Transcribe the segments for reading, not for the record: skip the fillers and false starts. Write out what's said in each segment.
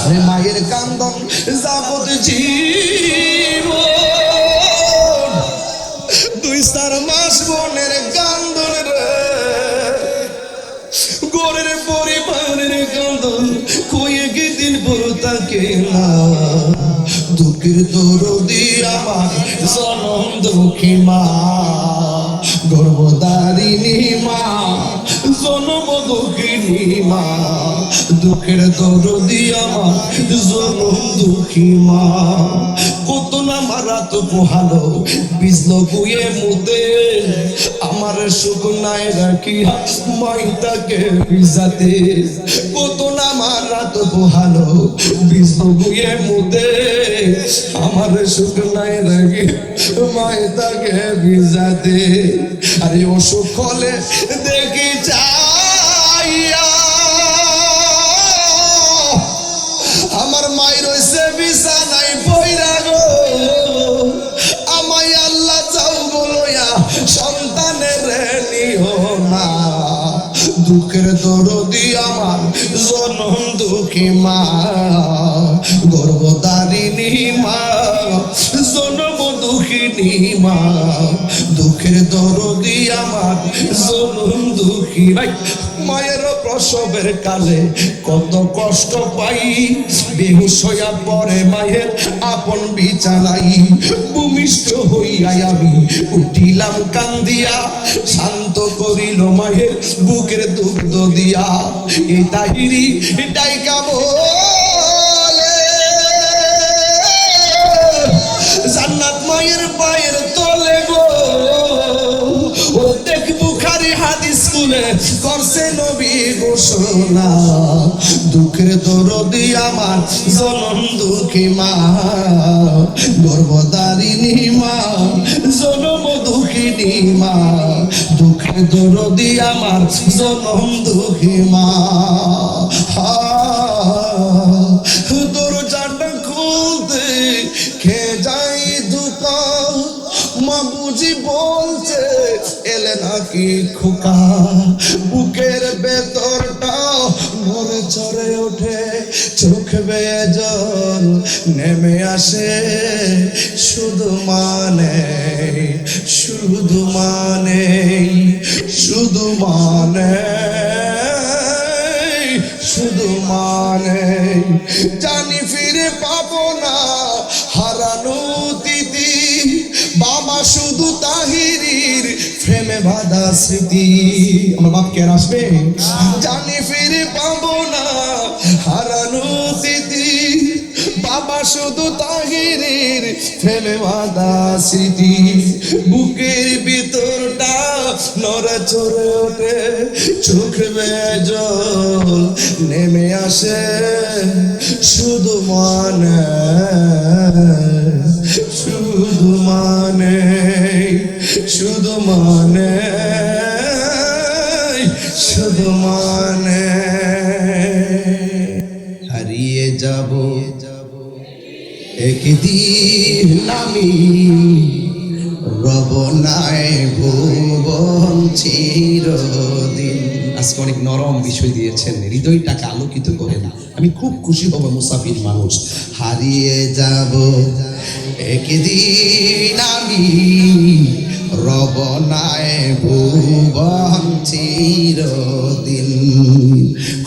আরে মায়ের কান্দন যাবত জীবন, 2-4 মাস বোনের কান্দন রে, গোরের পরিবারের কান্দন কয়ে দিন পর তাকে না। দুঃখের দরদি আমার জনম দুঃখী মা, গর্ভধারিণী মা, জনম দুঃখিনী মা, দুঃখের দরদি আমার জনম দুঃখী মা। কত না মারা তো পোহালো বিজল গুয়ে মুদে, আমার সুখ নাই রাখিয়া মাইটাকে ভিজাতে। কত না মারা তো পোহালো বিজল গুয়ে মুদে, আমার সুখ নাই রাখি মাইটাকে ভিজাতে। আরে অসুখ হলে দেখি চাইয়া আমার মায়ের রয়েছে বিছানায় পইরা গো, আমায় আল্লাহ চাও বলয়া সন্তানের নিও না। দুঃখের দরদি আমার জনম দুঃখী মা, গর্ভধারিণী মা, জনম দুঃখিনী মা, দুঃখের দরদি আমার জনম দুঃখী। ভাই মায়ের প্রসবের কালে কত কষ্ট পাই, বেহুশ হইয়া পড়ে মায়ের আপন বিছানায়। ভূমিষ্ঠ হইয়া আমি উঠিলাম কান্দিয়া, শান্ত করিল মায়ের বুকের দুগ্ধ দিয়া। এই তাহিরি এটাই বলে জান্নাত মায়ের পায়ের তলে গো। ও দেখ বুখারী হাদিস খুলে করছে নবী ঘোষণা, দুঃখের দরদি আমার জনম দুঃখী মা, গর্ভধারিণী মা, জনম দুঃখিনী মা, দুঃখের দরদি আমার জনম দুঃখী মা। দরজাটা খুলতে খে যাই দোকান, মা বুঝি বলছে এলে নাকি খোকা। বুকের ভেতরটা নড়ে চড়ে ওঠে, চোখ বেয়ে জল নেমে আসে। শুধু মানে শুধু মানে শুধু মানে শুধু মানে জানি ফিরে পাবো না হারানো দিদি। বাবা শুধু তাহিরির প্রেমে বাঁধা স্মৃতি। আমার বাপ কে আসবে জানি ফিরে পাবো না হারানো দিদি। বাবা শুধু তাহিরির প্রেমে বাঁধা স্মৃতি। বুকের ভিতরটা নড়ে চড়ে ওঠে, চোখ বেয়ে জল নেমে আসে। শুধু মানে শুধু মানে শুধু মানে শুধু মানে হারিয়ে যাব একদিন আমি, রব নাই ভুবন চিরদিন। আজকে অনেক নরম বিষয় দিয়েছেন, হৃদয়টাকে আলোকিত করে না। আমি খুব খুশি হব, মুসাফির মানুষ। হারিয়ে যাব একদিন আমি, রব নাই ভুবন চিরদিন।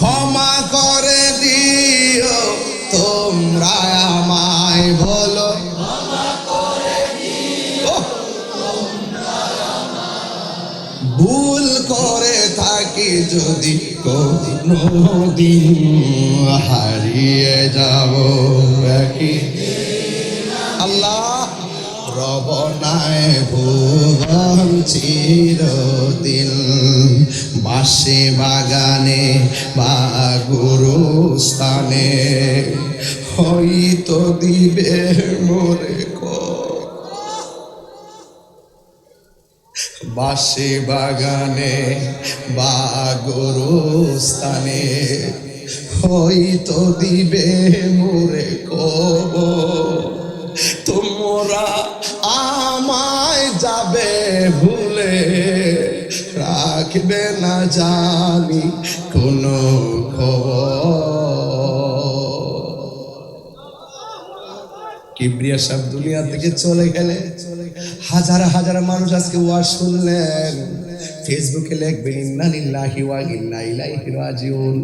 ক্ষমা করে দিও তোমরা আমায়, বলো ভুল করে থাকি যদি কোনদিন। হারিয়ে যাব আল্লাহ, রব নাই ভুবন চিরদিন। বাসে বাগানে বা গুরুস্থানে হয়তো দিবে মোরে বাসে বাগানে বা গোরস্থানে হয়তো দিবে মোরে কবর। তোমরা আমায় যাবে ভুলে, রাখবে না জানি কোনো খবর। কিবরিয়া সাহেব দুনিয়া থেকে চলে গেলে হাজার হাজার মানুষ আজকে ওয়াজ শুনলেন, ফেসবুকে লিখবেন ইন্না লিল্লাহি ওয়া ইন্না ইলাইহি রাজিউন।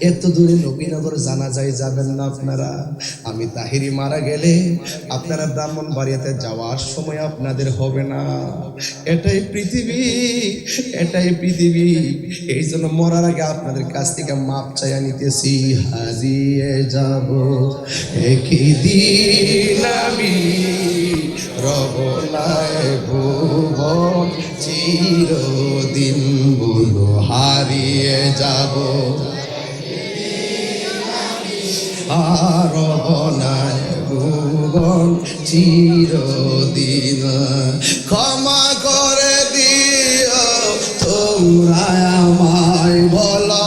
এত দূরে নবীনগর জানাজায় যাবেন না আপনারা। আমি তাহিরি মারা গেলে আপনারা ব্রাহ্মণবাড়িয়াতে যাওয়ার সময় আপনাদের হবে না। এটাই পৃথিবী, এটাই পৃথিবী। এই জন্য মরার আগে আপনাদের কাছ থেকে মাপ চাইয়া নিতেছি। হারিয়ে যাব একই দিন আমি, রব নাই ভুবন চিরদিন, বলো হারিয়ে যাব আর রব নাই ভুবন চিরদিন। ক্ষমা করে দিও তোমরা আমায়, বলো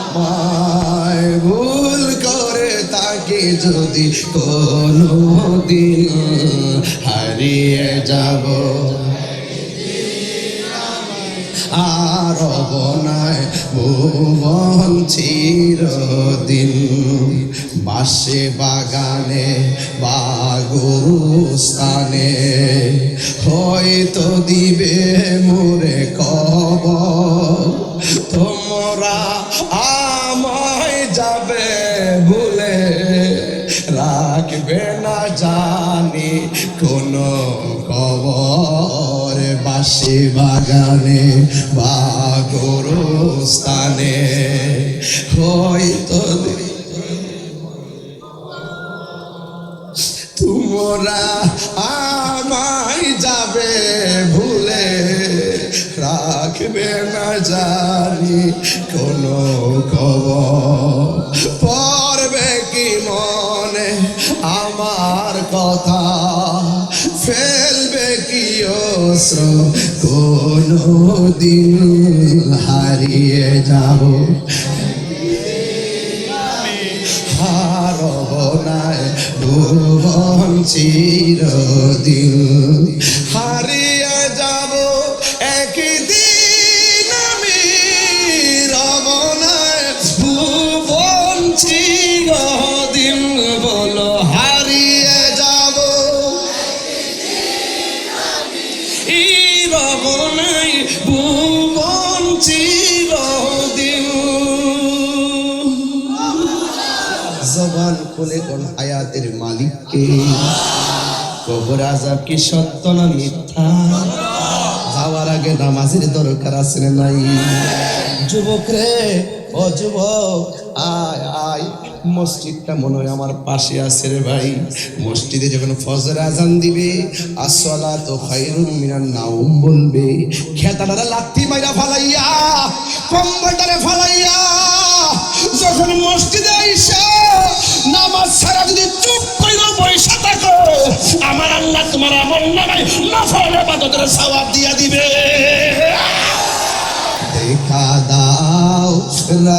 আমায় ভুল করে তাকে যদি কোনো দিন হারিয়ে যাব আর বনায় ভুবন চিরদিন। বাসে বাগানে বা গুরুস্থানে হয়তো দিবে মোরে কবর, তোমরা আমায় যাবে ভুলে, রাখবে না জানি কোনো খবর। বাসে বাগানে বা গোরস্থানে হয়তো তোমরা আমায় যাবে ভুলে, রাখবে না জানি কোনো খবর। পড়বে কি মনে আমার কথা, ফেলবে কি অশ্রু কোনো দিন হারিয়ে যাব হারব নাই ভুবন চিরদিন। হারিয়ে যাব একদিন আমি, রব নাই ভুবন চিরদিন, বলো হারিয়ে যাব রব নাই ভুবন চিরদিন। জবান খুলে কোন হায়াতের মালিককে, কবর আযাব কি সত্য না মিথ্যা, যাওয়ার আগে নামাজের দরকার আছে না নাই? যুবক রে, ও যুবক, আয় আয়, মসজিদটা মনে হয় আমার পাশে আছে রে ভাই। মসজিদে যখন ফজর আজান দিবে, আসসালাতু খায়রুম মিনান নাওম বলবে, খেতাটারে লাথি মাইরা ফালাইয়া, কম্বলটারে ফালাইয়া যখন মসজিদে আইসা নামাজ ছাড়া যদি চুপ কইরা বইসা থাকো, আমার আল্লাহ তোমার আমলনামায় নফল ইবাদতের সওয়াব দিয়া দিবে। দেখা দাও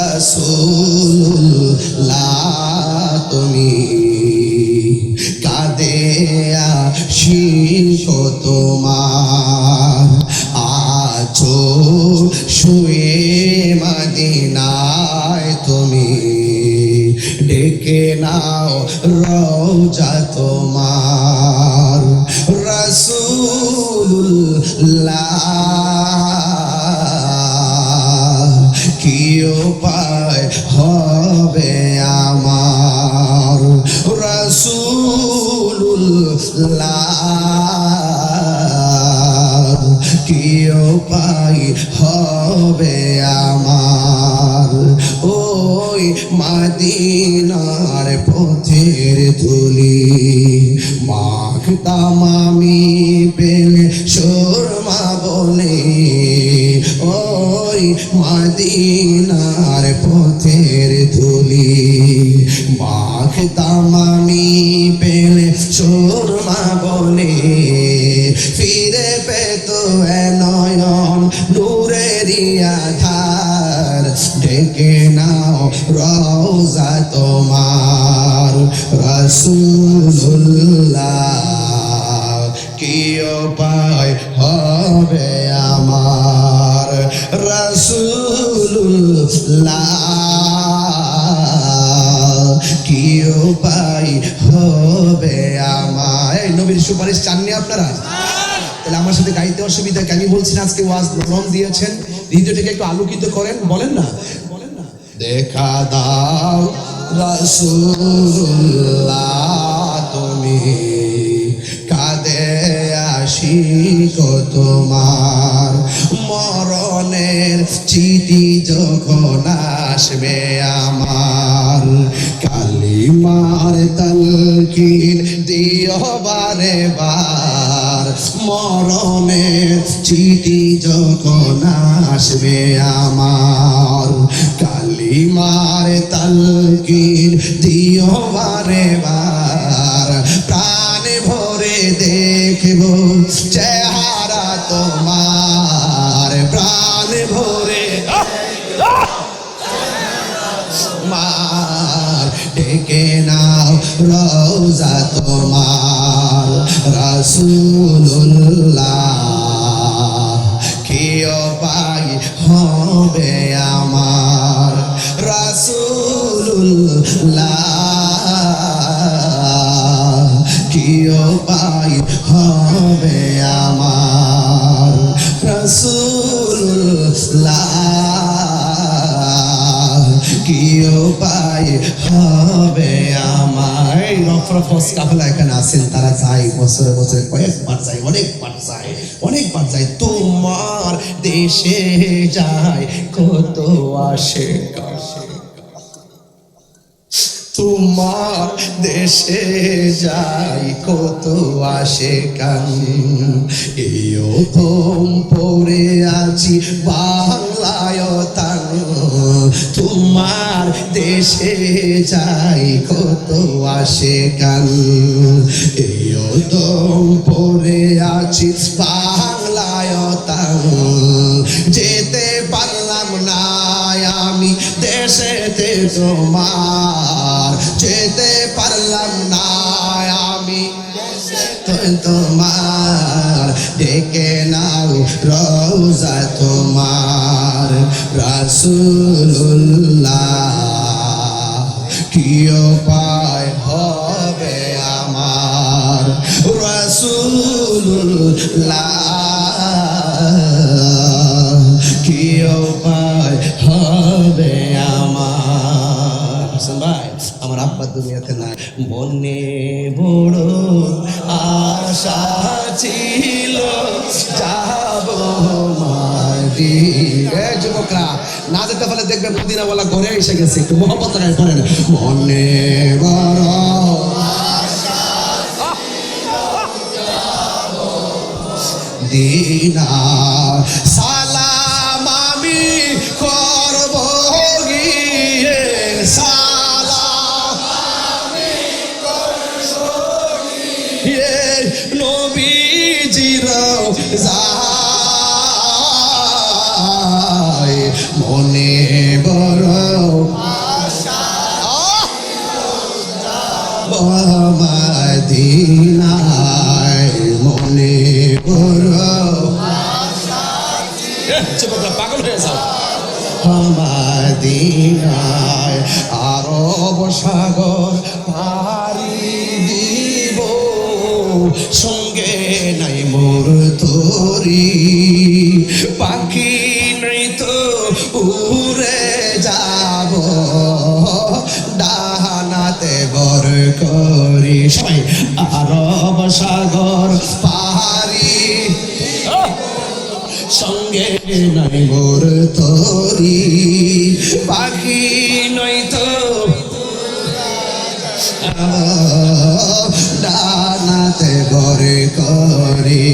রাসূলুল্লাহ তুমি, কাঁদে আশিক তোমার, আছো শুয়ে মদিনায় তুমি, ডেকে নাও রওজা তোমার। রাসূলুল্লাহ কি উপায় হবে আমার, রাসূলুল্লাহ কি উপায় হবে আমার। ওই মদিনার পথের ধুলি মাখতাম আমি পেলে সুরমা বলে, ওই মদিনার পথের ধুলি মাখতাম আমি পেলে সুরমা বলে, ফিরে পেত নয়ন নূরেরই আধার, ডেকে নাও রওজা তোমার। রাসূলুল্লাহ কি উপায় হবে আমার, রাসূলুল্লাহ উপায় হবে আমার। এই নবীর সুপারিশ চাননি আপনারা? তাহলে আমার সাথে গাইতে অসুবিধা কি? আমি বলছি না আজকে ওয়াজ নরম দিয়েছেন, হৃদয়টাকে একটু আলোকিত করেন, বলেন না? দেখা দাও রাসূলুল্লাহ তুমি, কাঁদে আশিক তোমার, মরণের চিঠি যখন আসবে আমার, কালিমার তালকিন দিও বারে বার, মরণের চিঠি যখন আসবে আমার, কালিমার তালকিন দিও বারে বার, প্রাণ ভরে দেখব চেহারা তোমার, প্রাণ ভরে মার, ডেকে নাও রওজা তোমার রাসূলুল্লাহ, কি উপায় হবে আমার রাসূলুল্লাহ, কি উপায় হবে আমার রাসূলুল্লাহ, কি উপায় হবে আমার। রফরফস কাফেলা এখানে আছেন, তারা চাই বছরে বছরে কয়েকবার চাই, অনেকবার চাই, অনেকবার চাই, তোমার দেশে যায় কত আসে, তোমার দেশে যাই কত আসে কান, এও তোম পড়ে আছি বাংলায় তান, তোমার দেশে যাই কত আসে কান, এও তোম পড়ে আছি বাংলায় তান, যেতে পারলাম না আমি দেশেতে তোমার, যেতে পারলাম না আমি তোমার, ডেকে নাও রওজা তোমার রাসূলুল্লাহ, কি উপায় হবে আমার রাসূলুল্লাহ, কি উপায় হবে আমার। ভাই আমার আব্বা দুনিয়াতে নাই, মনে বড় আশা ছিল যাব মাদিনা। যুবকরা না যেতে পারলে দেখবে মদিনা বলা ঘরে এসে গেছে, একটু মহব্বত লাগাই পড়েন, মনে বড় দিনা, সালাম আমি করব গিয়ে, সালাম আমি করব গিয়ে নবীজির যায়, মনে বড় আশা মদিনায়, মনে বড় যুবকরা পাগল হয়ে যাও, মদিনায় আরব সাগর পাড়ি দিব, সঙ্গে নাই মোর তরি, পাখি নাই তো উড়ে যাব, ডানাতে বর করি, সবাই আরব সাগর পাহাড়ি, সঙ্গে নাই মোর তরি, পাখি নই তো ডানাতে বর করি,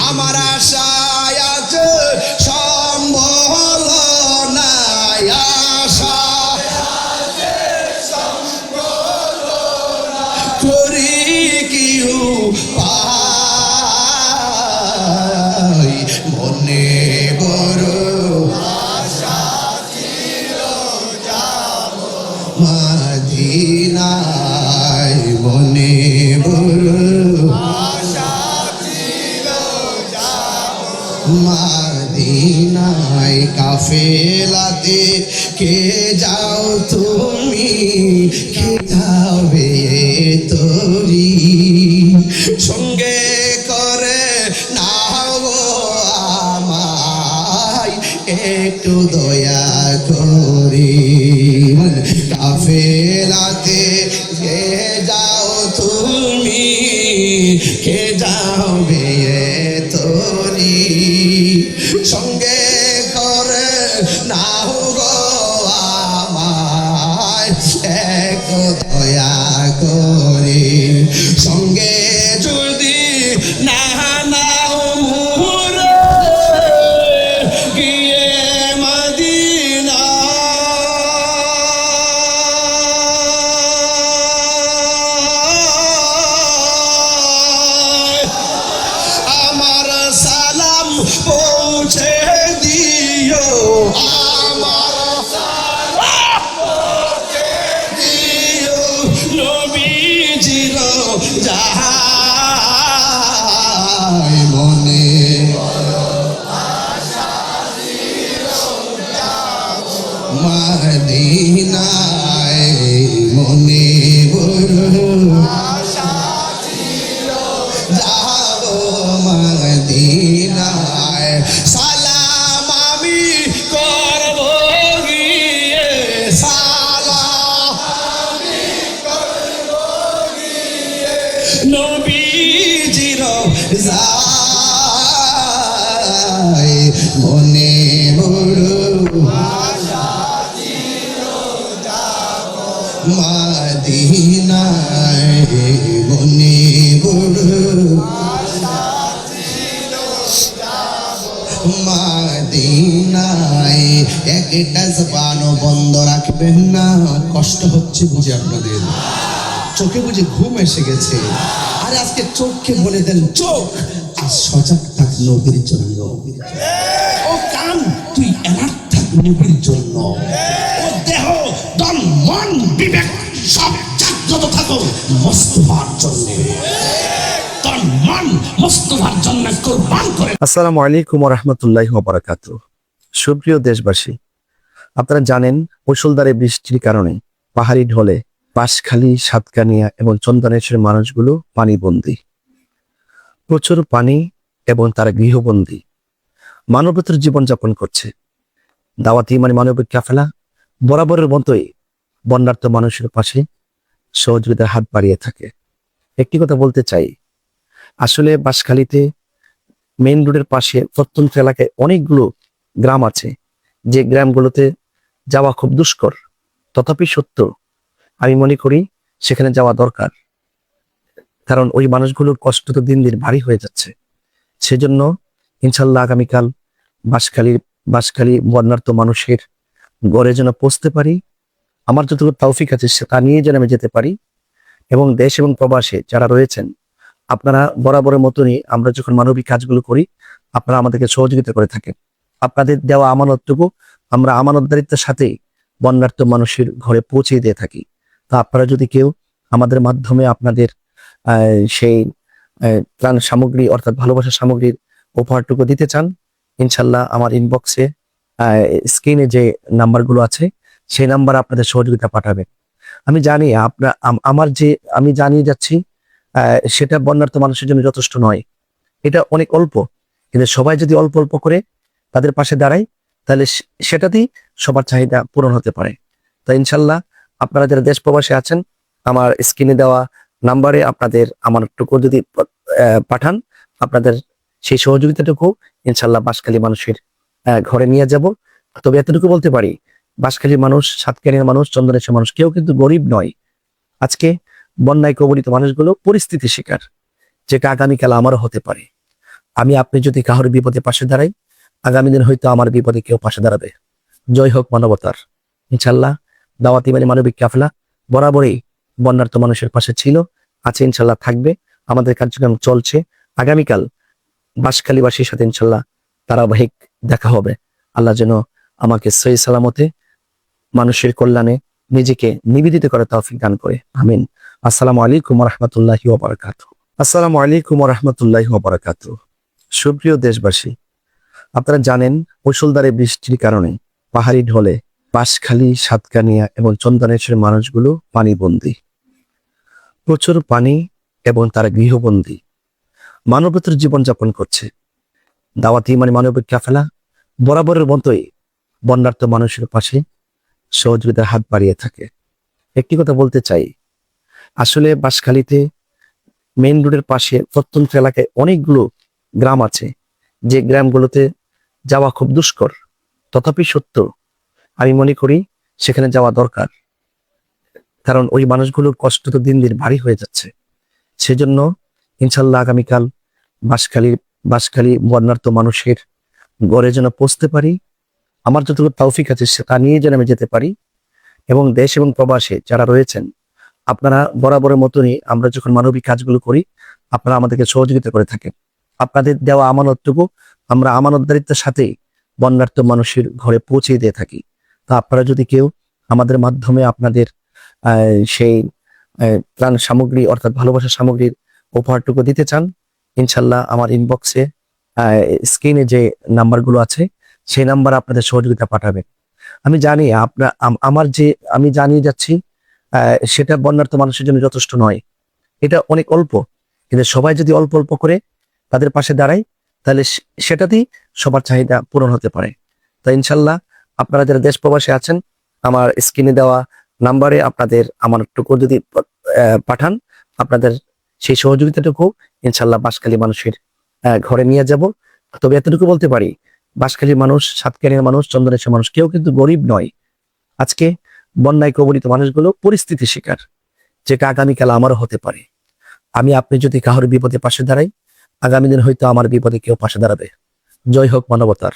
আমার আশায় আজ সম্বল নাই, আশা করি কি পাই, মনে বড় আশা ছিল যাব মদিনায়, মনে বড় আশা ছিল যাব মদিনায়, কাফেলাতে কে যাও তুমি, কে যাবে তোরি সঙ্গে করে নাও গো আমায় একটু দয়া করি কাফেলাতে কে যাও তুমি কে যাবে তোরি সঙ্গে করে নাও গো আমায় একটু দয়া করি সঙ্গে যদি না নাও মুরে গিয়ে মদিনা আমার সালাম পৌঁছে দিও আমার সালাম পৌঁছে দিও নবীজির যাহাই মনে মদিনায় মনে যাব মদিনায় সালাম আমি করব গিয়ে সালাম আমি করব গিয়ে নবীজির যাই মনে বড় মদিনায় মনে বড় মদিনায় একটা জবানও বন্ধ রাখবেন না কষ্ট হচ্ছে বুঝে আপনাদের চোখে বুঝে ঘুম এসে গেছে আর আজকে চোখকে বলে দেন চোখ আজ সজাগ থাক নবীর জন্য ও কান তুই অ্যালার্ট থাক নবীর জন্য ও দেহ তন মন বিবেক সব জাগ্রত থাকো মুস্তাফার জন্য তন মন মুস্তাফার জন্য কুরবান করে। আসসালামু আলাইকুম ওয়া রাহমাতুল্লাহি ওয়া বারাকাতুহু। সুপ্রিয় দেশবাসী, আপনারা জানেন মুষলধারে বৃষ্টির কারণে পাহাড়ি ঢলে বাঁশখালী, সাতকানিয়া এবং চন্দনেশ্বরের মানুষগুলো পানিবন্দী। প্রচুর পানি এবং তারা গৃহবন্দী মানবতার জীবনযাপন করছে। দাওয়াতি মানবিক কাফেলা বরাবরের মতোই বন্যার্ত মানুষের পাশে সহযোগিতার হাত বাড়িয়ে থাকে। একটি কথা বলতে চাই, আসলে বাঁশখালীতে মেইন রোডের পাশে প্রত্যন্ত এলাকায় অনেকগুলো গ্রাম আছে যে গ্রামগুলোতে যাওয়া খুব দুষ্কর, তথাপি সত্য আমি মনে করি সেখানে যাওয়া দরকার, কারণ ওই মানুষগুলোর কষ্ট তো দিন দিন ভারী হয়ে যাচ্ছে। সেজন্য ইনশাল্লাহ আগামীকাল বাঁশখালী বন্যার্ত মানুষের ঘরে যেন পৌঁছতে পারি, আমার যতটুকু তৌফিক আছে তা নিয়ে যেন আমি যেতে পারি। এবং দেশ এবং প্রবাসে যারা রয়েছেন আপনারা বরাবরের মতনই আমরা যখন মানবিক কাজগুলো করি আপনারা আমাদেরকে সহযোগিতা করে থাকেন। আপনাদের দেওয়া আমানতটুকু আমরা আমানতদারিত্বের সাথেই বন্যার্ত মানুষের ঘরে পৌঁছে দিয়ে থাকি। তো আপনারা যদি কেউ আমাদের মাধ্যমে আপনাদের সেই ত্রাণ সামগ্রী অর্থাৎ ভালোবাসার সামগ্রীর উপহারটুকু দিতে চান, ইনশাল্লাহ আমার ইনবক্সে স্ক্রিনে যে নাম্বারগুলো আছে সেই নাম্বার আপনাদের সহযোগিতা পাঠাবেন। আমি জানি আমি জানিয়ে যাচ্ছি সেটা বন্যার্ত মানুষের জন্য যথেষ্ট নয়, এটা অনেক অল্প, কিন্তু সবাই যদি অল্প অল্প করে তাদের পাশে দাঁড়ায় তাহলে সেটাতেই সবার চাহিদা পূরণ হতে পারে। তো ইনশাল্লাহ আপনারা যারা দেশ প্রবাসে আছেন আমার স্ক্রিনে দেওয়া নাম্বারে আপনাদের আমারটুকু যদি পাঠান, আপনাদের সেই সহযোগিতাটুকু ইনশাল্লাহ বাঁশখালী মানুষের ঘরে নিয়ে যাব। তবে এতটুকু বলতে পারি, বাঁশখালীর মানুষ, সাতকানিয়ার মানুষ, চন্দনেশ্বরের মানুষ কেউ কিন্তু গরিব নয়। আজকে বন্যায় কবলিত মানুষগুলো পরিস্থিতি শিকার, যেটা আগামীকাল আমারও হতে পারে। আপনি যদি কারোর বিপদে পাশে দাঁড়াই, আগামী দিন হয়তো আমার বিপদে কেউ পাশে দাঁড়াবে। জয় হোক মানবতার। ইনশাল্লাহ দাওয়াতি মানবিক কাফেলা বরাবরই বন্যার্ত মানুষের পাশে ছিল, আছে, ইনশাল্লাহ থাকবে। আমাদের কার্যক্রম চলছে। আগামীকাল বাঁশখালীবাসীর সাথে ইনশাল্লাহ ধারাবাহিক দেখা হবে। আল্লাহ যেন আমাকে সহি সালামতে মানুষের কল্যাণে নিজেকে নিবেদিত করে তৌফিক দান করে, আমিন। আসসালামু আলাইকুম ওয়া রাহমাতুল্লাহি ওয়া বারাকাতুহু। আসসালামু আলাইকুম ওয়া রাহমাতুল্লাহি ওয়া বারাকাতুহু। সুপ্রিয় দেশবাসী, আপনারা জানেন মুষলধারে বৃষ্টির কারণে পাহাড়ি ঢলে বাঁশখালী, সাতকানিয়া এবং চন্দনেশ্বরের মানুষগুলো পানিবন্দী প্রচুর পানি এবং তারা গৃহবন্দী মানবতার জীবনযাপন করছে। দাওয়াতি মানে মানবিক কাফেলা বরাবরের মতোই বন্যার্ত মানুষের পাশে সহযোগিতার হাত বাড়িয়ে থাকে। একটি কথা বলতে চাই, আসলে বাঁশখালীতে মেইন রোডের পাশে প্রত্যন্ত এলাকায় অনেকগুলো গ্রাম আছে যে গ্রামগুলোতে যাওয়া খুব দুষ্কর। তথাপি সত্য আমি মনে করি সেখানে যাওয়া দরকার, কারণ ওই মানুষগুলোর কষ্ট তো দিন দিন ভারী হয়ে যাচ্ছে। সেজন্য ইনশাল্লাহ আগামীকাল বাঁশখালী বন্যার্ত মানুষের ঘরে যেন পৌঁছতে পারি, আমার যতটুকু তৌফিক আছে তা নিয়ে যেন আমি যেতে পারি। এবং দেশ এবং প্রবাসে যারা রয়েছেন আপনারা বরাবরের মতনই আমরা যখন মানবিক কাজগুলো করি আপনারা আমাদেরকে সহযোগিতা করে থাকেন। আপনাদের দেওয়া আমানতটুকু আমরা আমানতদারিত্বের সাথেই বন্যার্ত মানুষের ঘরে পৌঁছে দিয়ে থাকি। তা আপনারা যদি কেউ আমাদের মাধ্যমে আপনাদের সেই ত্রাণ সামগ্রী অর্থাৎ ভালোবাসার সামগ্রীর উপহারটুকু দিতে চান, ইনশাল্লাহ আমার ইনবক্সে স্ক্রিনে যে নাম্বারগুলো আছে সেই নাম্বারে আপনাদের সহযোগিতা পাঠাবেন। আমি জানি আমি জানিয়ে যাচ্ছি সেটা বন্যার্ত মানুষের জন্য যথেষ্ট নয়, এটা অনেক অল্প, কিন্তু সবাই যদি অল্প অল্প করে তাদের পাশে দাঁড়ায় তাহলে সেটাতেই সবার চাহিদা পূরণ হতে পারে। তো ইনশাল্লাহ আপনারা যারা দেশ প্রবাসে আছেন আমার স্ক্রিনে দেওয়া নাম্বারে আপনাদের আমারটুকু যদি পাঠান, আপনাদের সেই সহযোগিতাটুকু ইনশাল্লাহ বাঁশখালী মানুষের ঘরে নিয়ে যাব। তবে এতটুকু বলতে পারি, বাঁশখালীর মানুষ, সাতকানিয়ার মানুষ, চন্দনেশ্বর মানুষ কেউ কিন্তু গরিব নয়। আজকে বন্যায় কবলিত মানুষগুলো পরিস্থিতি শিকার, যেটা আগামীকাল আমারও হতে পারে। আপনি যদি কারোর বিপদে পাশে দাঁড়াই, আগামী দিন হয়তো আমার বিপদে কেউ পাশে দাঁড়াবে। জয় হোক মানবতার।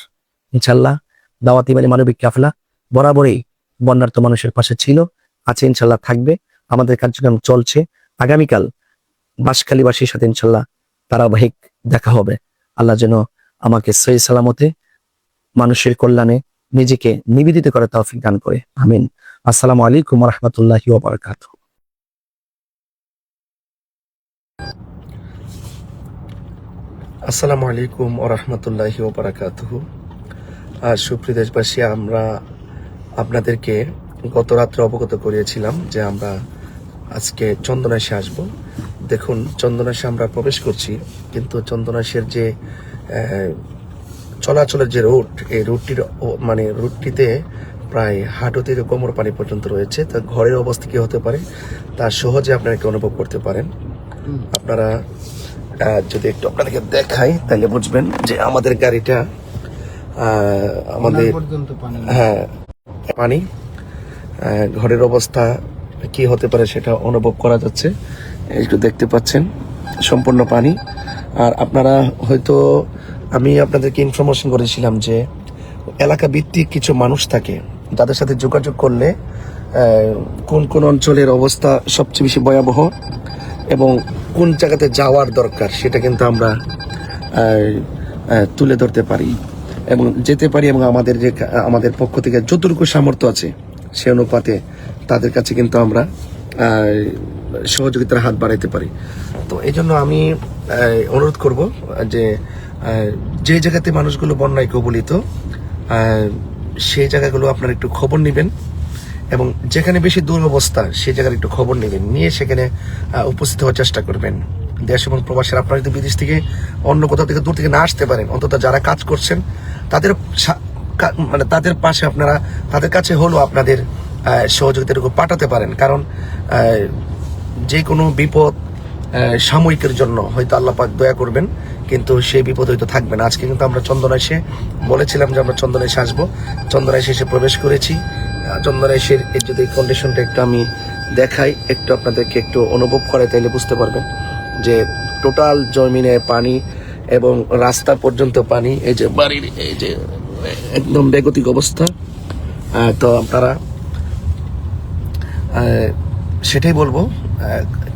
ইনশাল্লাহ দাওয়াতি মানে মানবিক কাফেলা বরাবরই বন্যার্ত মানুষের পাশে ছিল, আছে, ইনশাল্লাহ থাকবে। আমাদের কার্যক্রম চলছে। আগামীকাল বাঁশখালীবাসীর সাথে ইনশাল্লাহ ধারাবাহিক দেখা হবে। আল্লাহ যেন আমাকে সহি সালামতে মানুষের কল্যাণে নিজেকে নিবেদিত করে তৌফিক দান করে। আমিন। আসসালামু আলাইকুম ওয়া রাহমাতুল্লাহি ওয়া বারাকাতুহু। আসসালামু আলাইকুম ওয়া রাহমাতুল্লাহি ওয়া বারাকাতুহু। আর সুপ্রিয় দেশবাসী, আমরা আপনাদেরকে গত রাত্রে অবগত করিয়েছিলাম যে আমরা আজকে চন্দনাইশে আসব। দেখুন, চন্দনাইশে আমরা প্রবেশ করছি, কিন্তু চন্দনাইশের যে চলাচলের যে রুট, এই রুটটিতে প্রায় হাঁটু থেকে কোমর পানি পর্যন্ত রয়েছে। তা ঘরের অবস্থা কি হতে পারে তা সহজে আপনারা অনুভব করতে পারেন। আপনারা যদি একটু আপনাদেরকে দেখাই তাহলে বুঝবেন যে আমাদের গাড়িটা আমাদের পানি ঘরের অবস্থা কি হতে পারে সেটা অনুভব করা যাচ্ছে। একটু দেখতে পাচ্ছেন সম্পূর্ণ পানি। আর আপনারা হয়তো আমি আপনাদেরকে ইনফরমেশন করেছিলাম যে এলাকা ভিত্তিক কিছু মানুষ থাকে যাদের সাথে যোগাযোগ করলে কোন কোন অঞ্চলের অবস্থা সবচেয়ে বেশি ভয়াবহ এবং কোন জায়গাতে যাওয়ার দরকার সেটা কিন্তু আমরা তুলে ধরতে পারি এবং যেতে পারি, এবং আমাদের পক্ষ থেকে যতটুকু সামর্থ্য আছে সে অনুপাতে তাদের কাছে কিন্তু আমরা সহযোগিতার হাত বাড়াইতে পারি। তো এই জন্য আমি অনুরোধ করব যে যে জায়গাতে মানুষগুলো বন্যায় কবলিত সেই জায়গাগুলো আপনারা একটু খবর নেবেন, এবং যেখানে বেশি দুরবস্থা সেই জায়গার একটু খবর নেবেন, নিয়ে সেখানে উপস্থিত হওয়ার চেষ্টা করবেন। দেশ এবং প্রবাসের আপনারা যদি বিদেশ থেকে অন্য কোথাও থেকে দূর থেকে না আসতে পারেন, অন্তত যারা কাজ করছেন তাদের পাশে আপনারা তাদের কাছে হলো আপনাদের সহযোগিতাটুকু পাঠাতে পারেন। কারণ যে কোনো বিপদ সাময়িকের জন্য হয়তো আল্লাহ পাক দয়া করবেন, কিন্তু সেই বিপদ হয়তো থাকবে না। আজকে কিন্তু আমরা চন্দনাইশে বলেছিলাম যে আমরা চন্দনাইশে আসবো, চন্দনাইশে এসে প্রবেশ করেছি। চন্দনাইশের এই যদি কন্ডিশনটা একটু আমি দেখাই, একটু আপনাদেরকে একটু অনুভব করে তাইলে বুঝতে পারবেন যে টোটাল জমিনে পানি এবং রাস্তা পর্যন্ত পানি, এই যে বাড়ির এই যে একদম বেগতিক অবস্থা। তো আপনারা সেটাই বলবো,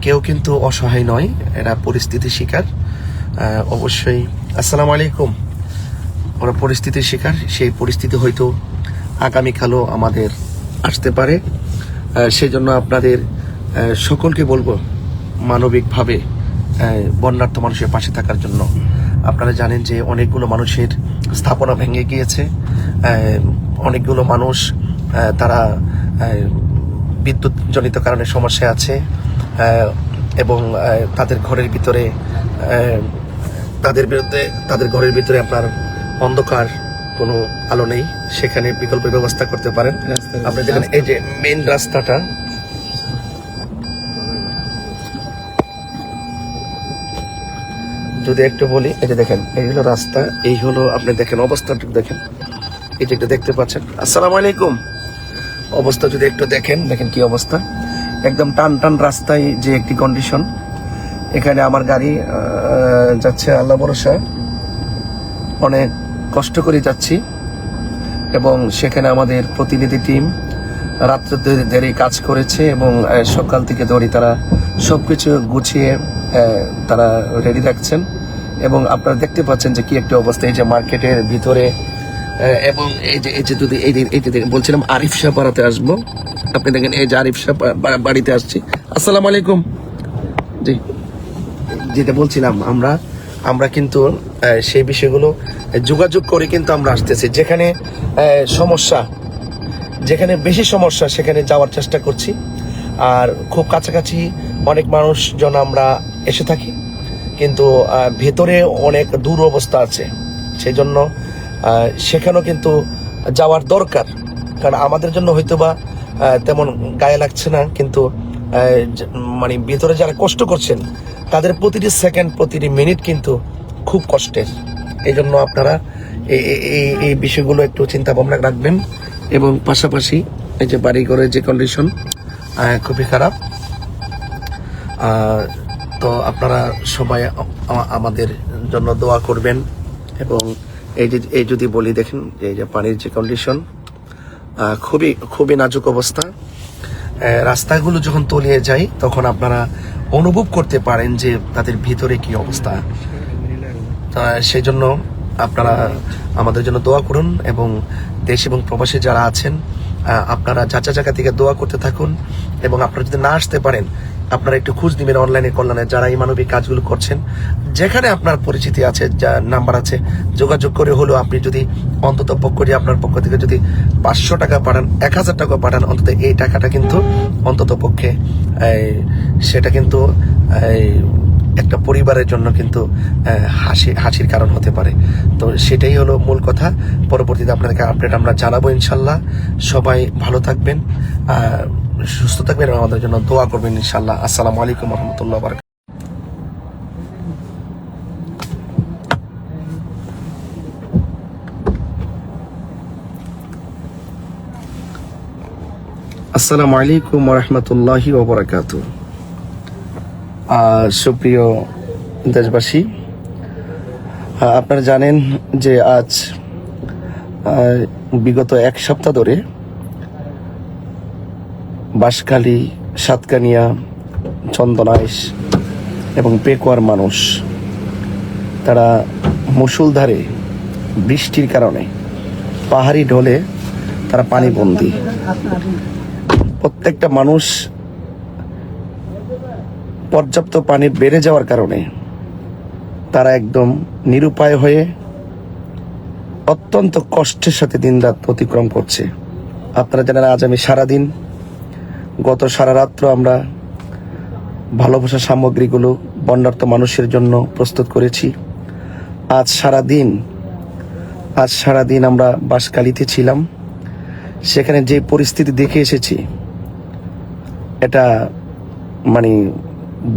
কেউ কিন্তু অসহায় নয়, এরা পরিস্থিতির শিকার। অবশ্যই আসসালামু আলাইকুম। ওরা পরিস্থিতির শিকার, সেই পরিস্থিতি হয়তো আগামীকালও আমাদের আসতে পারে। সেই জন্য আপনাদের সকলকে বলবো মানবিকভাবে বন্যার্থ মানুষের পাশে থাকার জন্য। আপনারা জানেন যে অনেকগুলো মানুষের স্থাপনা ভেঙে গিয়েছে, অনেকগুলো মানুষ তারা বিদ্যুৎ জনিত কারণে সমস্যা আছে, এবং তাদের ঘরের ভিতরে তাদের ঘরের ভিতরে আপনার অন্ধকার কোনো আলো নেই, সেখানে বিকল্প ব্যবস্থা করতে পারেন। আপনি দেখেন এই যে মেইন রাস্তাটা, যদি একটু বলি, এই যে দেখেন এই হলো রাস্তা, এই হলো আপনি দেখেন অবস্থাটা দেখেন, এই যে একটু দেখতে পাচ্ছেন। আসসালামু আলাইকুম। অবস্থা যদি একটু দেখেন, দেখেন কি অবস্থা, একদম টান টান রাস্তায় যে একটি কন্ডিশন। এখানে আমার গাড়ি যাচ্ছে আল্লাহ ভরসা, অনেক কষ্ট করে যাচ্ছি, এবং সেখানে আমাদের প্রতিনিধি টিম রাত্রে দেরি কাজ করেছে এবং সকাল থেকে ধরে তারা সবকিছু গুছিয়ে তারা রেডি রাখছেন। এবং আপনারা দেখতে পাচ্ছেন যে কি একটা অবস্থা, এই যে মার্কেটের ভিতরে, এবং এই যে যদি এই যে বলছিলাম আরিফ শাহ পাড়াতে আসবো, আপনি দেখেন এই যে আরিফ শাহ বাড়িতে আসছি। আসসালামু আলাইকুম। জি, যেটা বলছিলাম, আমরা কিন্তু সেই বিষয়গুলো যোগাযোগ করে কিন্তু আমরা আসতেছি, যেখানে সমস্যা, যেখানে বেশি সমস্যা সেখানে যাওয়ার চেষ্টা করছি। আর খুব কাছাকাছি অনেক মানুষজন আমরা এসে থাকি, কিন্তু ভেতরে অনেক দূর অবস্থা আছে, সেই জন্য সেখানেও কিন্তু যাওয়ার দরকার। কারণ আমাদের জন্য হয়তোবা তেমন গায়ে লাগছে না, কিন্তু মানে ভেতরে যারা কষ্ট করছেন তাদের প্রতিটি সেকেন্ড, প্রতিটি মিনিট কিন্তু খুব কষ্টের। এই জন্য আপনারা এই বিষয়গুলো একটু চিন্তা ভাবনা রাখবেন। এবং পাশাপাশি এই যে বাড়িঘরের যে কন্ডিশন খুবই খারাপ, তো আপনারা সবাই আমাদের জন্য দোয়া করবেন। এবং এই যদি বলি, দেখেন এই যে পানির যে কন্ডিশন, খুবই নাজুক অবস্থা। রাস্তাগুলো যখন তলিয়ে যায় তখন আপনারা অনুভব করতে পারেন যে তাদের ভিতরে কি অবস্থা। সেই জন্য আপনারা আমাদের জন্য দোয়া করুন, এবং দেশ এবং প্রবাসী যারা আছেন আপনারা যাচা জায়গা থেকে দোয়া করতে থাকুন। এবং আপনারা যদি না আসতে পারেন, আপনারা একটু খোঁজ দিবেন অনলাইনে কল্যাণে যারা এই মানবিক কাজগুলো করছেন, যেখানে আপনার পরিচিতি আছে, যা নাম্বার আছে, যোগাযোগ করে হলেও আপনি যদি অন্তত পক্ষ দিয়ে আপনার পক্ষ থেকে যদি 500 টাকা পাঠান, 1000 টাকা পাঠান, অন্তত এই টাকাটা কিন্তু অন্তত পক্ষে সেটা কিন্তু একটা পরিবারের জন্য কিন্তু হাসির কারণ হতে পারে। তো সেটাই হলো মূল কথা। পরবর্তীতে আপনাদেরকে আপডেট আমরা জানাবো ইনশাল্লাহ। সবাই ভালো থাকবেন, সুস্থ থাকবেন এবং আমাদের জন্য দোয়া করবেন ইনশাল্লাহ। আসসালামু আলাইকুম রহমতুল্লাহ বারাকাতুহু। আসসালামু আলাইকুম রহমতুল্লাহি ওয়া বারাকাতুহু। সুপ্রিয় দেশবাসী, আপনারা জানেন যে আজ বিগত এক সপ্তাহ ধরে বাঁশখালী, সাতকানিয়া, চন্দনাইশ এবং পেকুয়ার মানুষ তারা মুষলধারে বৃষ্টির কারণে পাহাড়ি ঢলে তারা পানিবন্দী। প্রত্যেকটা মানুষ পর্যাপ্ত পানি বেড়ে যাওয়ার কারণে তারা একদম নিরুপায় হয়ে অত্যন্ত কষ্টের সাথে দিনরাত অতিক্রম করছে। আপনারা জানেন আজ আমি সারাদিন, গত সারা রাত্র আমরা ভালোবাসা সামগ্রীগুলো বন্যার্ত মানুষের জন্য প্রস্তুত করেছি। আজ সারাদিন আমরা বাঁশখালীতে ছিলাম। সেখানে যে পরিস্থিতি দেখে এসেছি, এটা মানে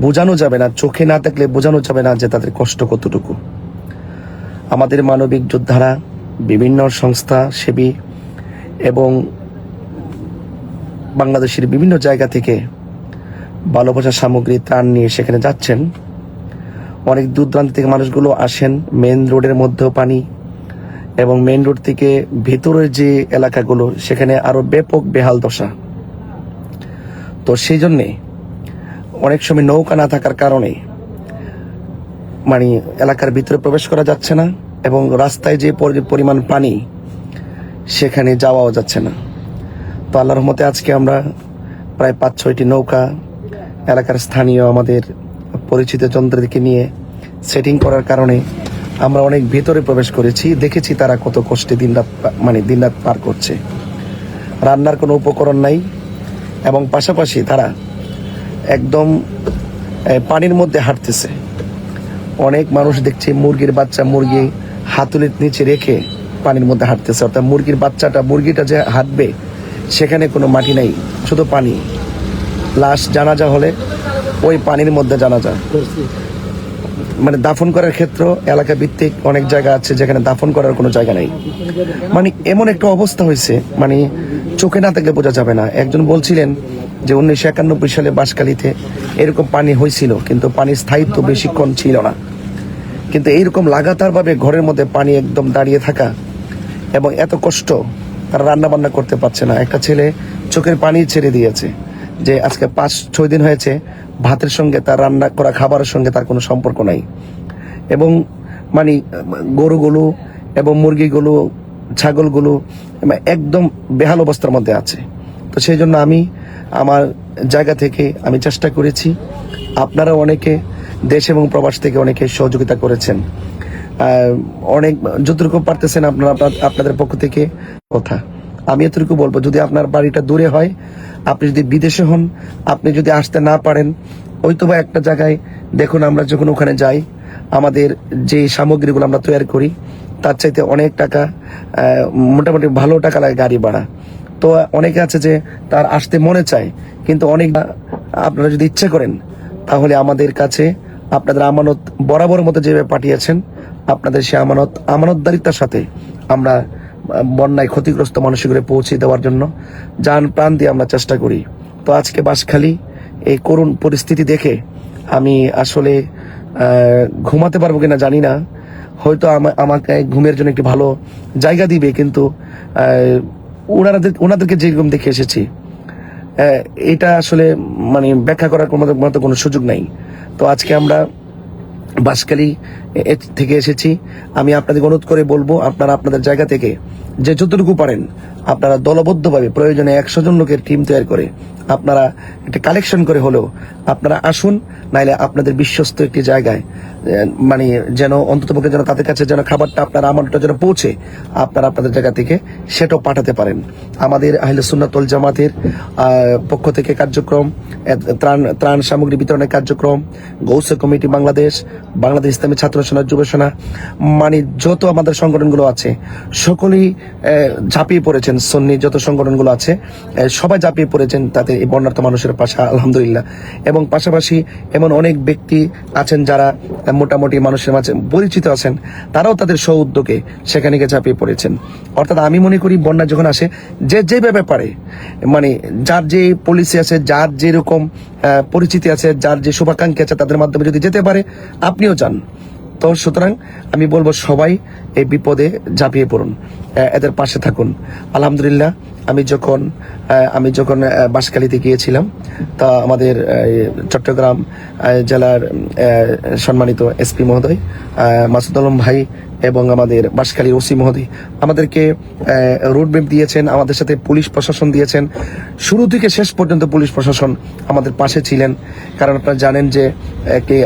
বোঝানো যাবে না, চোখে না দেখলে বোঝানো যাবে না যে তাদের কষ্ট কতটুকু। আমাদের মানবিক যোদ্ধারা, বিভিন্ন সংস্থা সেবী এবং বাংলাদেশের বিভিন্ন জায়গা থেকে ভালোবাসা সামগ্রী, ত্রাণ নিয়ে সেখানে যাচ্ছেন। অনেক দূর দূরান্ত থেকে মানুষগুলো আসেন। মেন রোডের মধ্যেও পানি, এবং মেন রোড থেকে ভেতরের যে এলাকাগুলো সেখানে আরো ব্যাপক বেহাল দশা। তো সেই জন্যে অনেক সময় নৌকা না থাকার কারণে মানে এলাকার ভিতরে প্রবেশ করা যাচ্ছে না, এবং রাস্তায় যে পরিমাণ পানি সেখানে যাওয়াও যাচ্ছে না। তো আল্লাহর রহমতে আজকে আমরা প্রায় 5-6টি নৌকা এলাকার স্থানীয় আমাদের পরিচিত যন্ত্রকে নিয়ে সেটিং করার কারণে আমরা অনেক ভেতরে প্রবেশ করেছি। দেখেছি তারা কত কষ্টে দিনরাত পার করছে। রান্নার কোনো উপকরণ নাই, এবং পাশাপাশি তারা একদম পানির মধ্যে হাঁটতেছে। অনেক মানুষ দেখছি মুরগির বাচ্চা মুরগি হাতুলের নিচে রেখে পানির মধ্যে হাঁটতেছে, অর্থাৎ মুরগিটা যে হাঁটবে সেখানে কোনো মাটি নাই, শুধু পানি। লাশ জানাজা হলে ওই পানির মধ্যে জানাজা, মানে দাফন করার ক্ষেত্র এলাকা ভিত্তিক অনেক জায়গা আছে যেখানে দাফন করার কোনো জায়গা নেই। মানে এমন একটা অবস্থা হয়েছে, মানে চোখে না থাকলে বোঝা যাবে না। একজন বলছিলেন যে 1991 সালে বাঁশখালীতে এরকম পানি হয়েছিল, কিন্তু পানির স্থায়িত্ব বেশিক্ষণ ছিল না। কিন্তু এইরকম লাগাতারভাবে ঘরের মধ্যে পানি একদম দাঁড়িয়ে থাকা এবং এত কষ্ট, তারা রান্না বান্না করতে পারছে না। একটা ছেলে চোখের পানি ছেড়ে দিয়েছে যে আজকে 5-6 দিন হয়েছে ভাতের সঙ্গে, তার রান্না করা খাবারের সঙ্গে তার কোনো সম্পর্ক নাই। এবং মানে গরুগুলো এবং মুরগিগুলো, ছাগলগুলো একদম বেহাল অবস্থার মধ্যে আছে। তো সেই জন্য আমি আমার জায়গা থেকে আমি চেষ্টা করেছি, আপনারা অনেকে দেশ এবং প্রবাস থেকে অনেকে সহযোগিতা করেছেন, অনেক যতটুকু পারতেছেন আপনারা আপনাদের পক্ষ থেকে কথা। আমি এতটুকু বলবো, যদি আপনার বাড়িটা দূরে হয়, আপনি যদি বিদেশে হন, আপনি যদি আসতে না পারেন, হয়তোবা একটা জায়গায় দেখুন, আমরা যখন ওখানে যাই আমাদের যে সামগ্রীগুলো আমরা তৈরি করি তার চাইতে অনেক টাকা, মোটামুটি ভালো টাকা লাগে গাড়ি ভাড়া। তো অনেকে আছে যে তার আসতে মনে চায়, কিন্তু অনেক, আপনারা যদি ইচ্ছে করেন তাহলে আমাদের কাছে আপনাদের আমানত বরাবর মতো যেভাবে পাঠিয়েছেন, আপনাদের সে আমানতদারিতার সাথে আমরা বন্যায় ক্ষতিগ্রস্ত মানুষগুলো পৌঁছে দেওয়ার জন্য জান প্রাণ দিয়ে আমরা চেষ্টা করি। তো আজকে বাঁশখালী এই করুণ পরিস্থিতি দেখে আমি আসলে ঘুমাতে পারবো কিনা জানি না। হয়তো আমাকে ঘুমের জন্য একটি ভালো জায়গা দিবে, কিন্তু ওনাদেরকে যেরকম দেখে এসেছি, এটা আসলে মানে ব্যাখ্যা করার মতো কোনো সুযোগ নাই। তো আজকে আমরা বাঁশখালী থেকে এসেছি। আমি আপনাদের অনুরোধ করে বলবো, আপনারা আপনাদের জায়গা থেকে যে যতটুকু পারেন আপনারা দলবদ্ধভাবে, প্রয়োজনে 100 জন লোকের টিম তৈরি করে আপনারা একটা কালেকশন করে হলেও আপনারা আসুন, নাইলে আপনাদের বিশ্বস্ত একটি জায়গায়, মানে যেন অন্ততপক্ষে যেন তাদের কাছে যেন খাবারটা আপনার আমানতটা যেন পৌঁছে, আপনারা আপনাদের জায়গা থেকে সেটাও পাঠাতে পারেন। আমাদের আহলে সুন্নাত ওয়াল জামাতের পক্ষ থেকে কার্যক্রম, ত্রাণ সামগ্রী বিতরণের কার্যক্রম, গৌসে কমিটি বাংলাদেশ, বাংলাদেশ ইসলামী ছাত্র সেনা, যুব সেনা, মানে যত আমাদের সংগঠনগুলো আছে সকলেই ঝাঁপিয়ে পড়েছেন। সুন্নি যত সংগঠনগুলো আছে সবাই ঝাঁপিয়ে পড়েছেন তাদের এই বন্যার্ত মানুষের পাশে, আলহামদুলিল্লাহ। এবং পাশাপাশি এমন অনেক ব্যক্তি আছেন যারা মোটামুটি মানুষের মাঝে পরিচিত আছেন, তারাও তাদের স্ব উদ্যোগে সেখানে গিয়ে ঝাঁপিয়ে পড়েছেন। অর্থাৎ আমি মনে করি বন্যা যখন আসে, যে যেভাবে পারে, মানে যার যে পলিসি আছে, যার যেরকম পরিচিতি আছে, যার যে শুভাকাঙ্ক্ষী আছে, তাদের মাধ্যমে যদি যেতে পারে, আপনিও যান। তো সুতরাং আমি বলবো সবাই এই বিপদে ঝাঁপিয়ে পড়ুন, এদের পাশে থাকুন। আলহামদুলিল্লাহ, আমি যখন বাঁশখালীতে গিয়েছিলাম, তা আমাদের চট্টগ্রাম জেলার সম্মানিত এসপি মহোদয় মাসুদ আলম ভাই এবং আমাদের বাঁশখালীর ওসি মহোদয় আমাদেরকে রোড ম্যাপ দিয়েছেন, আমাদের সাথে পুলিশ প্রশাসন দিয়েছেন। শুরু থেকে শেষ পর্যন্ত পুলিশ প্রশাসন আমাদের পাশে ছিলেন, কারণ আপনারা জানেন যে একটি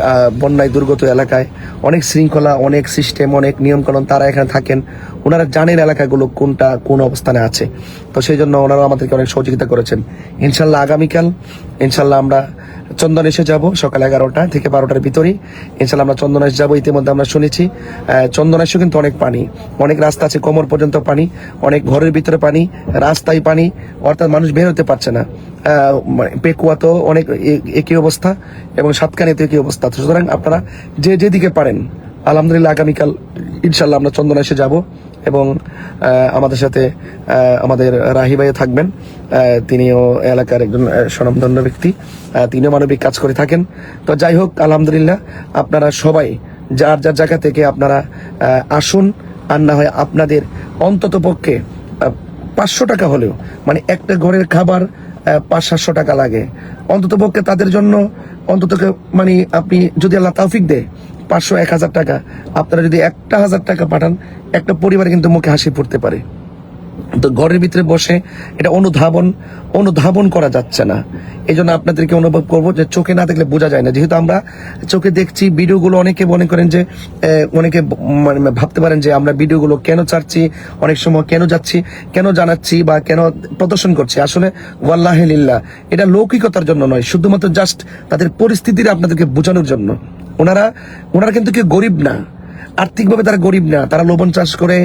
বন্যায় দুর্গত এলাকায় অনেক শৃঙ্খলা, অনেক সিস্টেম, অনেক নিয়মকানুন, তারা এখানে থাকেন, ওনারা জানেন এলাকাগুলো কোনটা কোন অবস্থানে আছে। তো সেই জন্য ওনারা আমাদেরকে অনেক সহযোগিতা করেছেন। ইনশাল্লাহ আগামীকাল ইনশাল্লাহ আমরা চন্দন এসে যাব, সকাল 11টা থেকে 12টার ভিতরেই ইনশাল্লাহ আমরা চন্দন এসে যাবো। ইতিমধ্যে আমরা শুনেছি চন্দন এসে কিন্তু অনেক পানি, অনেক রাস্তা আছে কোমর পর্যন্ত পানি, অনেক ঘরের ভিতরে পানি, রাস্তায় পানি, অর্থাৎ মানুষ বের হতে পারছে না। পেকুয়া তো অনেক একই অবস্থা এবং সাতকানিতে একই অবস্থা। সুতরাং আপনারা যেদিকে পারেন, আলহামদুলিল্লাহ আগামীকাল ইনশাল্লাহ আমরা চন্দন এসে যাব এবং আমাদের সাথে আমাদের রাহি ভাই থাকবেন। তিনিও এলাকার একজন স্বনামধন্য ব্যক্তি, তিনিও মানবিক কাজ করে থাকেন। তো যাই হোক, আলহামদুলিল্লাহ আপনারা সবাই যার যার জায়গা থেকে আপনারা আসুন, আর না হয় আপনাদের অন্তত পক্ষে 500 টাকা হলেও, মানে একটা ঘরের খাবার 500-700 টাকা লাগে অন্তত পক্ষে তাদের জন্য, অন্তত মানে আপনি যদি আল্লাহ তৌফিক দেয় 500-1000 টাকা, আপনারা যদি 1000 টাকা পাঠান, একটা পরিবারে কিন্তু মুখে হাসি ফুটতে পারে। তো ঘরের ভিতরে বসে এটা অনুধাবন করা যাচ্ছে না। এই জন্য আপনাদেরকে অনুভব করবো যে চোখে না দেখলে বোঝা যায় না। যেহেতু আমরা চোখে দেখছি ভিডিওগুলো, অনেকে মনে করেন যে অনেকে মানে ভাবতে পারেন যে আমরা ভিডিওগুলো কেন ছাড়ছি, অনেক সময় কেন যাচ্ছি, কেন জানাচ্ছি বা কেন প্রদর্শন করছি। আসলে ওয়াল্লাহি লিল্লাহ এটা লৌকিকতার জন্য নয়, শুধুমাত্র জাস্ট তাদের পরিস্থিতির আপনাদেরকে বোঝানোর জন্য। ওনারা কিন্তু কেউ গরিব না, আর্থিকভাবে তারা গরিব না, তারা লবণ চাষ করে,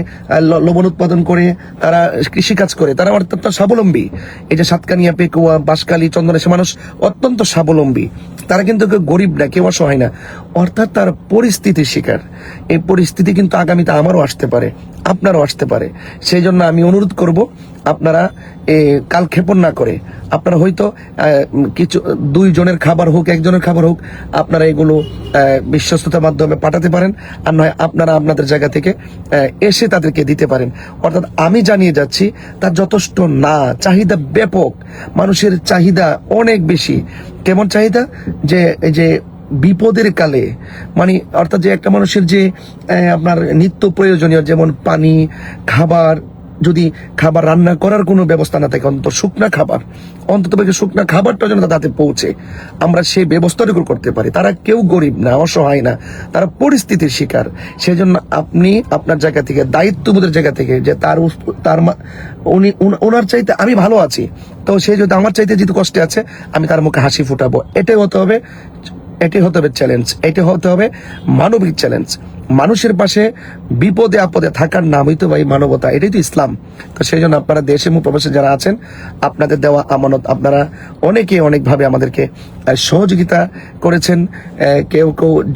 লবণ উৎপাদন করে, তারা কৃষিকাজ করে, তারা অত্যন্ত স্বাবলম্বী। এই যে সাতকানিয়া, পেকুয়া, বাঁশখালী, চন্দনেশ্বর মানুষ অত্যন্ত স্বাবলম্বী, তারা কিন্তু কেউ গরিব না, কেউ অসহায় না। অর্থাৎ তার পরিস্থিতির শিকার। এই পরিস্থিতি কিন্তু আগামীতে আমারও আসতে পারে, আপনারও আসতে পারে। সেই জন্য আমি অনুরোধ করব আপনারা কালক্ষেপণ না করে, আপনারা হয়তো কিছু 2 জনের খাবার হোক, 1 জনের খাবার হোক, আপনারা এগুলো বিশ্বস্ততার মাধ্যমে পাঠাতে পারেন, আর নয় আপনারা আপনাদের জায়গা থেকে এসে তাদেরকে দিতে পারেন। অর্থাৎ আমি জানিয়ে যাচ্ছি তার যথেষ্ট না, চাহিদা ব্যাপক, মানুষের চাহিদা অনেক বেশি। কেমন চাহিদা? যে এই যে বিপদের কালে, মানে অর্থাৎ যে একটা মানুষের যে আপনার নিত্য প্রয়োজনীয় যেমন পানি, খাবার, যদি খাবার রান্না করার কোনো ব্যবস্থা না থাকে, অন্তত শুকনা খাবারটা যেন তাদের পৌঁছে, আমরা সেই ব্যবস্থাটুকু করতে পারি। তারা কেউ গরিব না, অসহায় না, তারা পরিস্থিতির শিকার। সেই জন্য আপনি আপনার জায়গা থেকে, দায়িত্ববোধের জায়গা থেকে, যে ওনার চাইতে আমি ভালো আছি, তো সে যদি আমার চাইতে যেহেতু কষ্টে আছে, আমি তার মুখে হাসি ফুটাবো। এটাই হতে হবে চ্যালেঞ্জ, এটি হতে হবে মানবিক চ্যালেঞ্জ। মানুষের পাশে বিপদে আপদে থাকার নামই তো ভাই মানবতা, এটাই তো ইসলাম। তো সেই জন্য আপনারা দেশে এবং প্রবাসে যারা আছেন, আপনাদের দেওয়া আমানত, আপনারা অনেকভাবে আমাদেরকে সহযোগিতা করেছেন। কেউ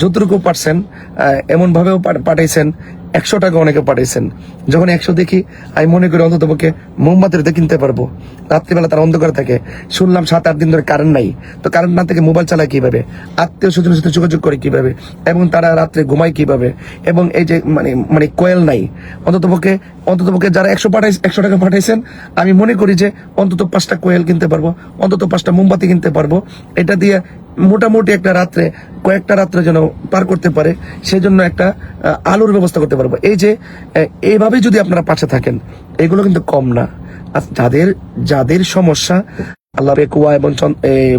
যতটুকু পারছেন এমনভাবেও পাঠাইছেন, 100 টাকা অনেকে পাঠাইছেন। যখন 100 দেখি, আমি মনে করি অন্তত পক্ষে মোমবাতিতে কিনতে পারবো। রাত্রিবেলা তার অন্ধকার থাকে, শুনলাম 7-8 দিন ধরে কারেন্ট নাই, তো কারেন্ট না থেকে মোবাইল চালায় কিভাবে, আত্মীয় স্বজনের সাথে যোগাযোগ করে কিভাবে, এবং তারা রাত্রে ঘুমায় কিভাবে, এবং এই যে মানে কোয়েল নাই। অন্তত পক্ষে যারা 100 টাকা পাঠাইছেন, আমি মনে করি যে অন্তত 5টা কোয়েল কিনতে পারবো, অন্তত 5টা মোমবাতি কিনতে পারবো। এটা দিয়ে মোটামুটি কয়েকটা রাত্রে যেন পার করতে পারে, সেই জন্য একটা আলোর ব্যবস্থা করতে পারবো। এই যে এইভাবে যদি আপনারা পাশে থাকেন, এগুলো কিন্তু কম না। আর যাদের সমস্যা, আল্লাহ পেকুয়া এবং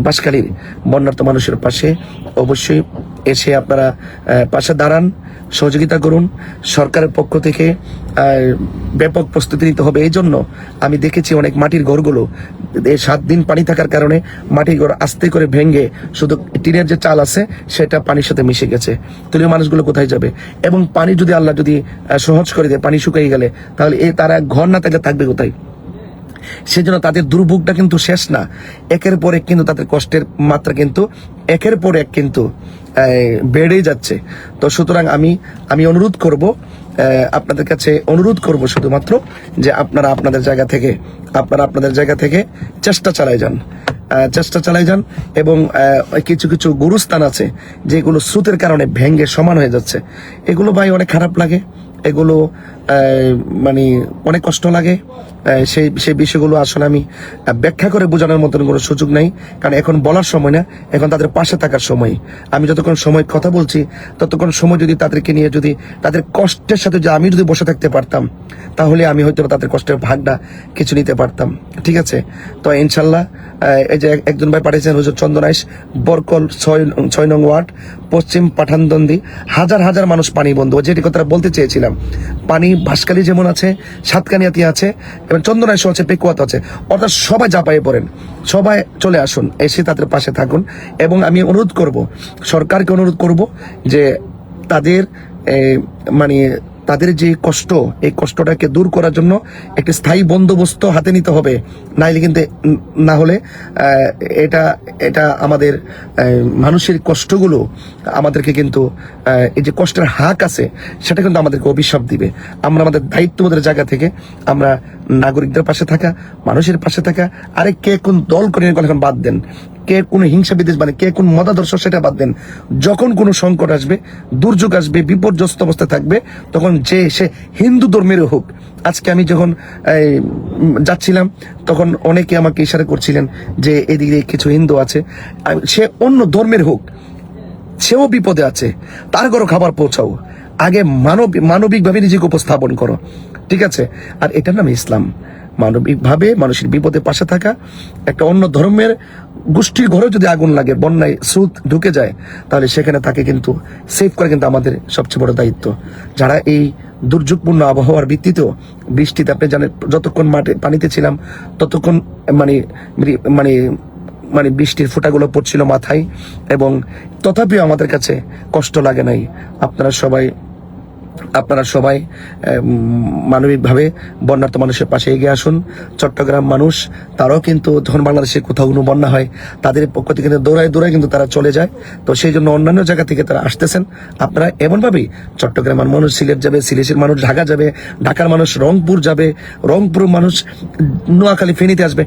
বাঁশখালীর বন্যার্ত মানুষের পাশে অবশ্যই এসে আপনারা পাশে দাঁড়ান, সহযোগিতা করুন। সরকারের পক্ষ থেকে ব্যাপক প্রস্তুতি নিতে হবে। এই জন্য আমি দেখেছি অনেক মাটির ঘরগুলো 7 দিন পানি থাকার কারণে মাটির ঘর আস্তে করে ভেঙে শুধু টিনের যে চাল আছে সেটা পানির সাথে মিশে গেছে। তাহলে মানুষগুলো কোথায় যাবে? এবং পানি যদি আল্লাহ যদি সহজ করে দেয়, পানি শুকিয়ে গেলে, তাহলে তারা ঘর না থাকলে থাকবে কোথায়? সেজন্য তাদের দুর্ভোগটা কিন্তু শেষ না, একের পর এক কিন্তু তাদের কষ্টের মাত্রা কিন্তু একের পর এক কিন্তু বেড়েই যাচ্ছে। তো সুতরাং আমি অনুরোধ করব, আপনাদের কাছে অনুরোধ করব শুধুমাত্র যে আপনারা আপনাদের জায়গা থেকে চেষ্টা চালাই যান। এবং কিছু গুরুস্থান আছে যেগুলো স্রোতের কারণে ভেঙে সমান হয়ে যাচ্ছে। এগুলো ভাই অনেক খারাপ লাগে, এগুলো মানে অনেক কষ্ট লাগে। সেই বিষয়গুলো আসলে আমি ব্যাখ্যা করে বোঝানোর মতন কোনো সুযোগ নাই, কারণ এখন বলার সময় না, এখন তাদের পাশে থাকার সময়। আমি যতক্ষণ সময় কথা বলছি, ততক্ষণ সময় যদি তাদেরকে নিয়ে যদি তাদের কষ্টের সাথে আমি যদি বসে থাকতে পারতাম, তাহলে আমি হয়তো তাদের কষ্টের ভাগটা কিছু নিতে পারতাম। ঠিক আছে? তো ইনশাল্লাহ এই যে একজন ভাই পাঠিয়েছেন, হুজুর চন্দনাইশ, বরকল 6 নং ওয়ার্ড, পশ্চিম পাঠানদন্দি, হাজার মানুষ পানি বন্ধু। যেটি কথা বলতে চেয়েছিলাম, পানি বাঁশখালী যেমন আছে, সাতকানিয়াতে আছে, এবং চন্দনাইশ আছে, পেকুয়াতে আছে। অর্থাৎ সবাই ঝাঁপায়ে পড়েন, সবাই চলে আসুন, এসে তাদের পাশে থাকুন। এবং আমি অনুরোধ করব, সরকারকে অনুরোধ করব যে তাদের যে কষ্ট, এই কষ্টটাকে দূর করার জন্য একটি স্থায়ী বন্দোবস্ত হাতে নিতে হবে। না হলে এটা আমাদের মানুষের কষ্টগুলো আমাদেরকে কিন্তু এই যে কষ্টের হাক আছে সেটা কিন্তু আমাদেরকে অভিশাপ দিবে। আমরা আমাদের দায়িত্ববোধের জায়গা থেকে আমরা নাগরিকদের পাশে থাকা, মানুষের পাশে থাকা, আরে কে কোন দল করে এখন বাদ দেন, কে কোন হিংসা বিদ্বেষ, মানে কে কোন মতাদর্শ সেটা বাদ দেন। যখন কোনো সংকট আসবে, দুর্যোগ আসবে, বিপর্যস্ত অবস্থা থাকবে, তখন সে হিন্দু ধর্মের হোক। আজকে আমি যখন যাচ্ছিলাম, তখন অনেকে আমাকে ইশারা করছিলেন যে এদিকে কিছু হিন্দু আছে, সে অন্য ধর্মের হোক, সেও বিপদে আছে, তার ঘরে খাবার পৌঁছাও। আগে মানবিকভাবে নিজেকে উপস্থাপন করো, ঠিক আছে? আর এটার নাম ইসলাম। মানবিকভাবে মানুষের বিপদে পাশে থাকা। একটা অন্য ধর্মের গোষ্ঠীর ঘরে যদি আগুন লাগে, বন্যায় স্রোত ঢুকে যায়, তাহলে সেখানে তাকে কিন্তু সেভ করা কিন্তু আমাদের সবচেয়ে বড় দায়িত্ব। যারা এই দুর্যোগপূর্ণ আবহাওয়ার ভিত্তিতেও, বৃষ্টিতে আপনি জানেন যতক্ষণ মাঠে পানিতে ছিলাম ততক্ষণ মানে মানে মানে বৃষ্টির ফোঁটাগুলো পড়ছিল মাথায়, এবং তথাপিও আমাদের কাছে কষ্ট লাগে নাই। আপনারা সবাই মানবিকভাবে বন্যার্ত মানুষের পাশে এগিয়ে আসুন। চট্টগ্রাম মানুষ, তারাও কিন্তু যখন বাংলাদেশের কোথাও কোনো বন্যা হয়, তাদের পক্ষ থেকে কিন্তু দৌড়ায় কিন্তু তারা চলে যায়। তো সেই জন্য অন্যান্য জায়গা থেকে তারা আসতেছেন। আপনারা এমনভাবেই, চট্টগ্রামের মানুষ সিলেট যাবে, সিলেটের মানুষ ঢাকা যাবে, ঢাকার মানুষ রংপুর যাবে, রংপুর মানুষ নোয়াখালী ফেনীতে আসবে।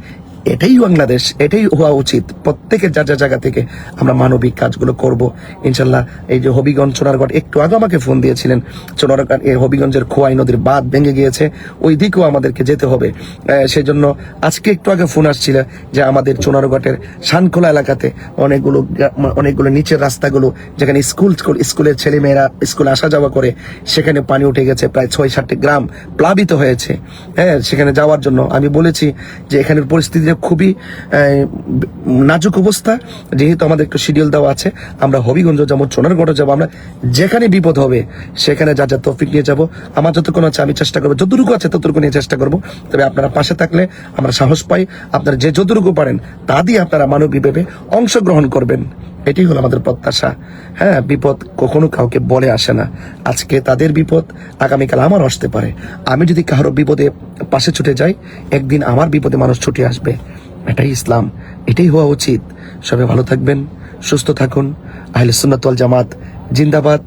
এটাই বাংলাদেশ, এটাই হওয়া উচিত। প্রত্যেকের যা যা জায়গা থেকে আমরা মানবিক কাজগুলো করব ইনশাল্লাহ। এই যে হবিগঞ্জ, সোনারগড়, একটু আগে আমাকে ফোন দিয়েছিলেন, সোনারগড় এই হবিগঞ্জের খোয়াই নদীর বাঁধ ভেঙে গিয়েছে, ওই দিকেও আমাদেরকে যেতে হবে। সেই জন্য আজকে একটু আগে ফোন আসছিল যে আমাদের সোনারগড়ের শানখোলা এলাকাতে অনেকগুলো নিচের রাস্তাগুলো, যেখানে স্কুলের ছেলেমেয়েরা স্কুলে আসা যাওয়া করে, সেখানে পানি উঠে গেছে। প্রায় 6-7টি গ্রাম প্লাবিত হয়েছে। হ্যাঁ, সেখানে যাওয়ার জন্য আমি বলেছি যে এখানের পরিস্থিতি খুবই নাজুক অবস্থা। যেহেতু আমাদের একটু শিডিউল দেওয়া আছে, আমরা হবিগঞ্জ যাবো, সোনারগড় যাবো, আমরা যেখানে বিপদ হবে সেখানে যা যা তৌফিক নিয়ে যাবো। আমার যতক্ষণ আছে আমি চেষ্টা করবো, যতটুকু আছে ততটুকু নিয়ে চেষ্টা করবো। তবে আপনারা পাশে থাকলে আমরা সাহস পাই। আপনারা যে যতটুকু পারেন তা দিয়ে আপনারা মানবিকভাবে অংশগ্রহণ করবেন, এটাই হলো আমাদের প্রত্যাশা। হ্যাঁ, বিপদ কখনো কাউকে বলে আসে না। আজকে তাদের বিপদ, আগামীকাল আমার আসতে পারে। আমি যদি কারো বিপদে পাশে ছুটে যাই, একদিন আমার বিপদে মানুষ ছুটে আসবে। এটাই ইসলাম, এটাই হওয়া উচিত। সবাই ভালো থাকবেন, সুস্থ থাকুন। আহলে সুন্নাত ওয়াল জামাত জিন্দাবাদ,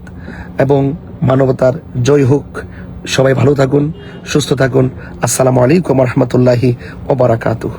এবং মানবতার জয় হোক। সবাই ভালো থাকুন, সুস্থ থাকুন। আসসালামু আলাইকুম ওয়া রাহমাতুল্লাহি ওয়া বারাকাতুহু।